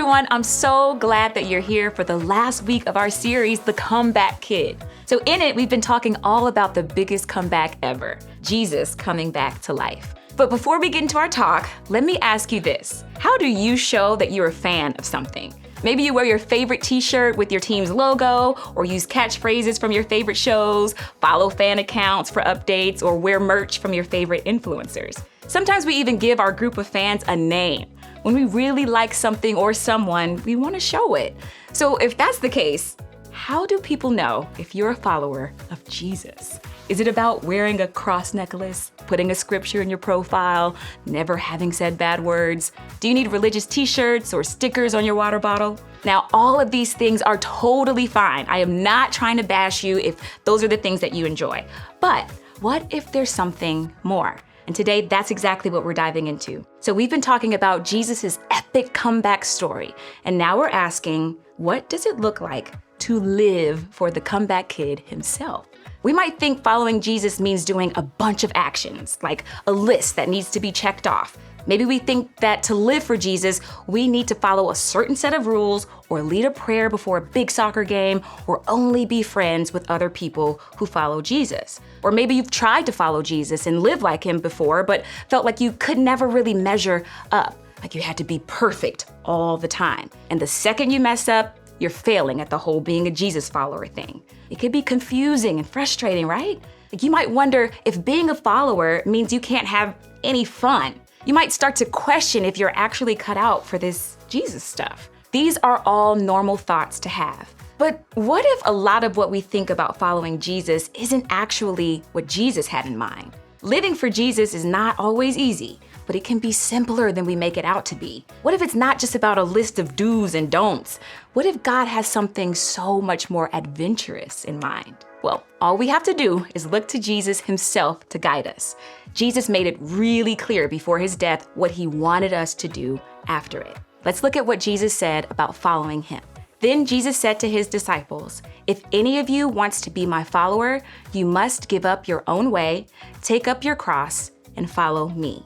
everyone, I'm so glad that you're here for the last week of our series, The Comeback Kid. So in it, we've been talking all about the biggest comeback ever, Jesus coming back to life. But before we get into our talk, let me ask you this. How do you show that you're a fan of something? Maybe you wear your favorite t-shirt with your team's logo, or use catchphrases from your favorite shows, follow fan accounts for updates, or wear merch from your favorite influencers. Sometimes we even give our group of fans a name. When we really like something or someone, we want to show it. So if that's the case, how do people know if you're a follower of Jesus? Is it about wearing a cross necklace, putting a scripture in your profile, never having said bad words? Do you need religious t-shirts or stickers on your water bottle? Now, all of these things are totally fine. I am not trying to bash you if those are the things that you enjoy. But what if there's something more? And today, that's exactly what we're diving into. So we've been talking about Jesus' epic comeback story. And now we're asking, what does it look like to live for the comeback kid himself? We might think following Jesus means doing a bunch of actions, like a list that needs to be checked off. Maybe we think that to live for Jesus, we need to follow a certain set of rules, or lead a prayer before a big soccer game, or only be friends with other people who follow Jesus. Or maybe you've tried to follow Jesus and live like him before, but felt like you could never really measure up, like you had to be perfect all the time. And the second you mess up, you're failing at the whole being a Jesus follower thing. It could be confusing and frustrating, right? Like you might wonder if being a follower means you can't have any fun. You might start to question if you're actually cut out for this Jesus stuff. These are all normal thoughts to have. But what if a lot of what we think about following Jesus isn't actually what Jesus had in mind? Living for Jesus is not always easy, but it can be simpler than we make it out to be. What if it's not just about a list of do's and don'ts? What if God has something so much more adventurous in mind? Well, all we have to do is look to Jesus himself to guide us. Jesus made it really clear before his death what he wanted us to do after it. Let's look at what Jesus said about following him. Then Jesus said to his disciples, "If any of you wants to be my follower, you must give up your own way, take up your cross, and follow me."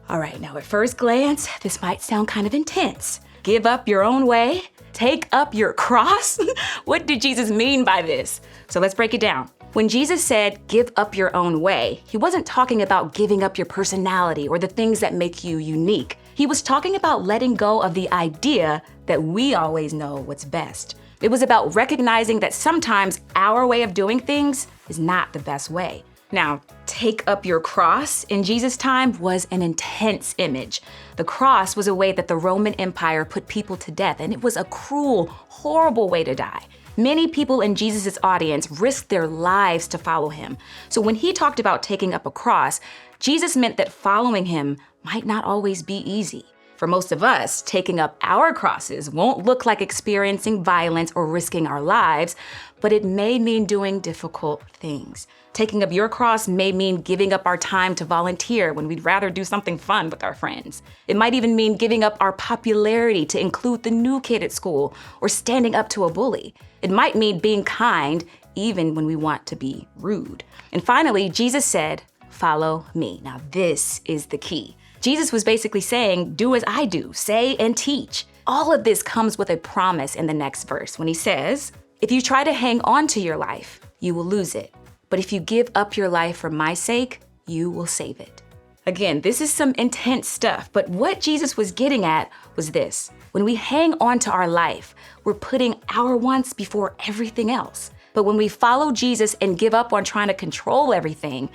All right, now at first glance, this might sound kind of intense. Give up your own way? Take up your cross? What did Jesus mean by this? So let's break it down. When Jesus said, give up your own way, he wasn't talking about giving up your personality or the things that make you unique. He was talking about letting go of the idea that we always know what's best. It was about recognizing that sometimes our way of doing things is not the best way. Now, take up your cross in Jesus' time was an intense image. The cross was a way that the Roman Empire put people to death, and it was a cruel, horrible way to die. Many people in Jesus' audience risked their lives to follow him. So when he talked about taking up a cross, Jesus meant that following him might not always be easy. For most of us, taking up our crosses won't look like experiencing violence or risking our lives, but it may mean doing difficult things. Taking up your cross may mean giving up our time to volunteer when we'd rather do something fun with our friends. It might even mean giving up our popularity to include the new kid at school or standing up to a bully. It might mean being kind even when we want to be rude. And finally, Jesus said, "Follow me." Now this is the key. Jesus was basically saying, do as I do, say and teach. All of this comes with a promise in the next verse when he says, "If you try to hang on to your life, you will lose it. But if you give up your life for my sake, you will save it." Again, this is some intense stuff, but what Jesus was getting at was this. When we hang on to our life, we're putting our wants before everything else. But when we follow Jesus and give up on trying to control everything,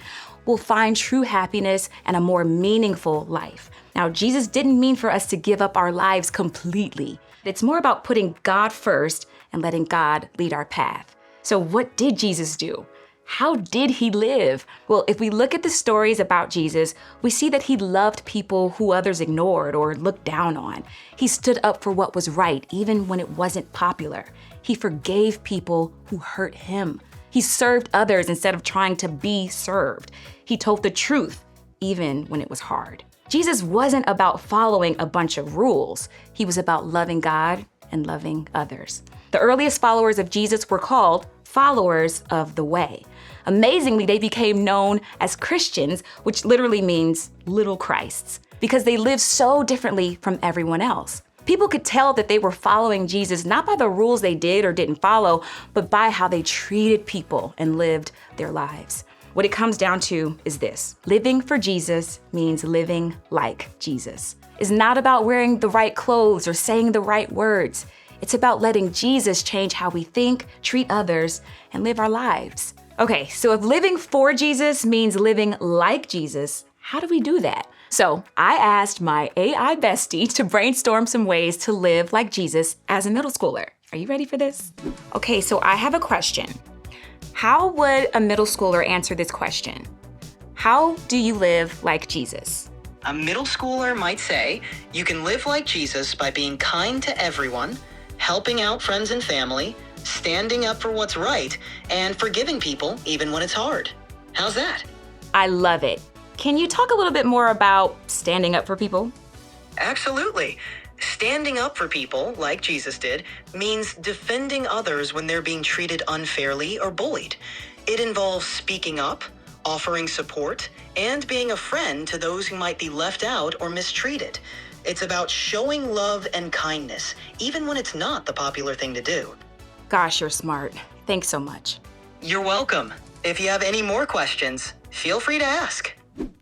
we'll find true happiness and a more meaningful life. Now, Jesus didn't mean for us to give up our lives completely. It's more about putting God first and letting God lead our path. So what did Jesus do? How did he live? Well, if we look at the stories about Jesus, we see that he loved people who others ignored or looked down on. He stood up for what was right, even when it wasn't popular. He forgave people who hurt him. He served others instead of trying to be served. He told the truth, even when it was hard. Jesus wasn't about following a bunch of rules. He was about loving God and loving others. The earliest followers of Jesus were called followers of the way. Amazingly, they became known as Christians, which literally means little Christs, because they lived so differently from everyone else. People could tell that they were following Jesus not by the rules they did or didn't follow, but by how they treated people and lived their lives. What it comes down to is this: living for Jesus means living like Jesus. It's not about wearing the right clothes or saying the right words. It's about letting Jesus change how we think, treat others, and live our lives. Okay, so if living for Jesus means living like Jesus, how do we do that? So I asked my AI bestie to brainstorm some ways to live like Jesus as a middle schooler. Are you ready for this? Okay, so I have a question. How would a middle schooler answer this question? How do you live like Jesus? A middle schooler might say, you can live like Jesus by being kind to everyone, helping out friends and family, standing up for what's right, and forgiving people even when it's hard. How's that? I love it. Can you talk a little bit more about standing up for people? Absolutely. Standing up for people, like Jesus did, means defending others when they're being treated unfairly or bullied. It involves speaking up, offering support, and being a friend to those who might be left out or mistreated. It's about showing love and kindness, even when it's not the popular thing to do. Gosh, you're smart. Thanks so much. You're welcome. If you have any more questions, feel free to ask.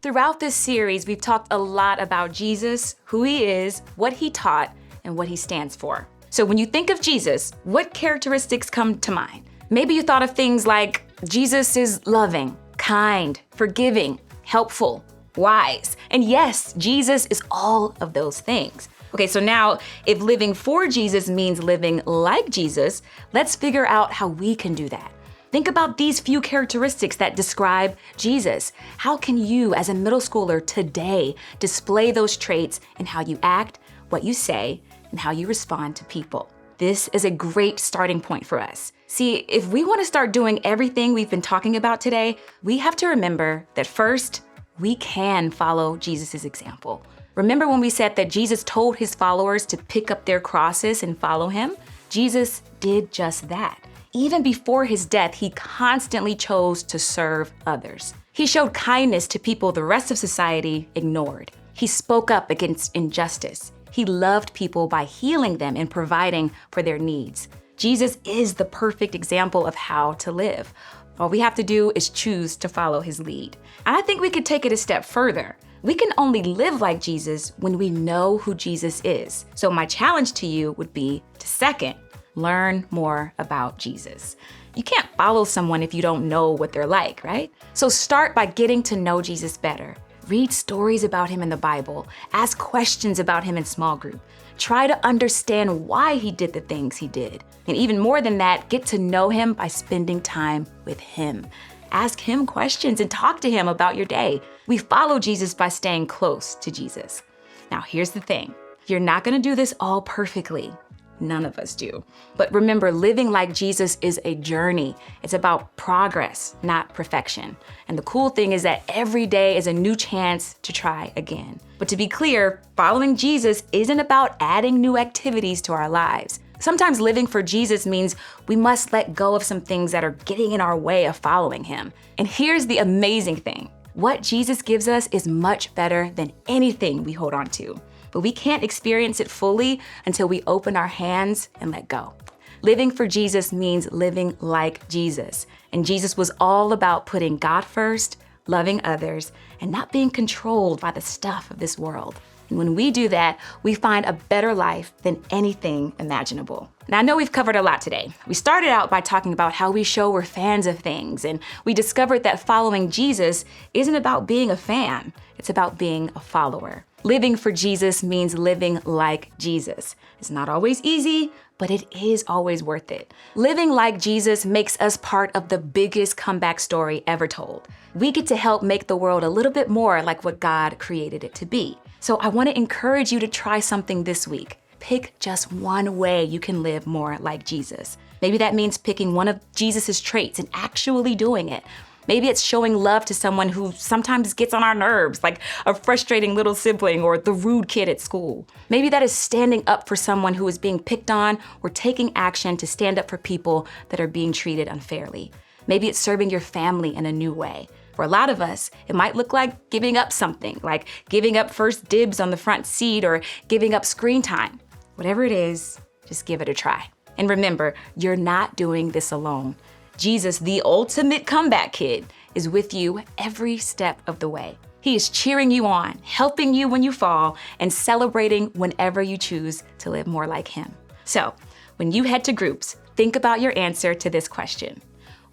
Throughout this series, we've talked a lot about Jesus, who he is, what he taught, and what he stands for. So when you think of Jesus, what characteristics come to mind? Maybe you thought of things like Jesus is loving, kind, forgiving, helpful, wise. And yes, Jesus is all of those things. Okay, so now if living for Jesus means living like Jesus, let's figure out how we can do that. Think about these few characteristics that describe Jesus. How can you, as a middle schooler today, display those traits in how you act, what you say, and how you respond to people? This is a great starting point for us. See, if we want to start doing everything we've been talking about today, we have to remember that first, we can follow Jesus' example. Remember when we said that Jesus told his followers to pick up their crosses and follow him? Jesus did just that. Even before his death, he constantly chose to serve others. He showed kindness to people the rest of society ignored. He spoke up against injustice. He loved people by healing them and providing for their needs. Jesus is the perfect example of how to live. All we have to do is choose to follow his lead. And I think we could take it a step further. We can only live like Jesus when we know who Jesus is. So my challenge to you would be to second, learn more about Jesus. You can't follow someone if you don't know what they're like, right? So start by getting to know Jesus better. Read stories about him in the Bible. Ask questions about him in small group. Try to understand why he did the things he did. And even more than that, get to know him by spending time with him. Ask him questions and talk to him about your day. We follow Jesus by staying close to Jesus. Now, here's the thing. You're not gonna do this all perfectly. None of us do. But remember, living like Jesus is a journey. It's about progress, not perfection. And the cool thing is that every day is a new chance to try again. But to be clear, following Jesus isn't about adding new activities to our lives. Sometimes living for Jesus means we must let go of some things that are getting in our way of following him. And here's the amazing thing. What Jesus gives us is much better than anything we hold on to. But we can't experience it fully until we open our hands and let go. Living for Jesus means living like Jesus. And Jesus was all about putting God first, loving others, and not being controlled by the stuff of this world. And when we do that, we find a better life than anything imaginable. Now, I know we've covered a lot today. We started out by talking about how we show we're fans of things, and we discovered that following Jesus isn't about being a fan, it's about being a follower. Living for Jesus means living like Jesus. It's not always easy, but it is always worth it. Living like Jesus makes us part of the biggest comeback story ever told. We get to help make the world a little bit more like what God created it to be. So I want to encourage you to try something this week. Pick just one way you can live more like Jesus. Maybe that means picking one of Jesus's traits and actually doing it. Maybe it's showing love to someone who sometimes gets on our nerves, like a frustrating little sibling or the rude kid at school. Maybe that is standing up for someone who is being picked on or taking action to stand up for people that are being treated unfairly. Maybe it's serving your family in a new way. For a lot of us, it might look like giving up something, like giving up first dibs on the front seat or giving up screen time. Whatever it is, just give it a try. And remember, you're not doing this alone. Jesus, the ultimate comeback kid, is with you every step of the way. He is cheering you on, helping you when you fall, and celebrating whenever you choose to live more like him. So, when you head to groups, think about your answer to this question.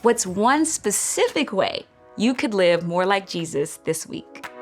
What's one specific way you could live more like Jesus this week?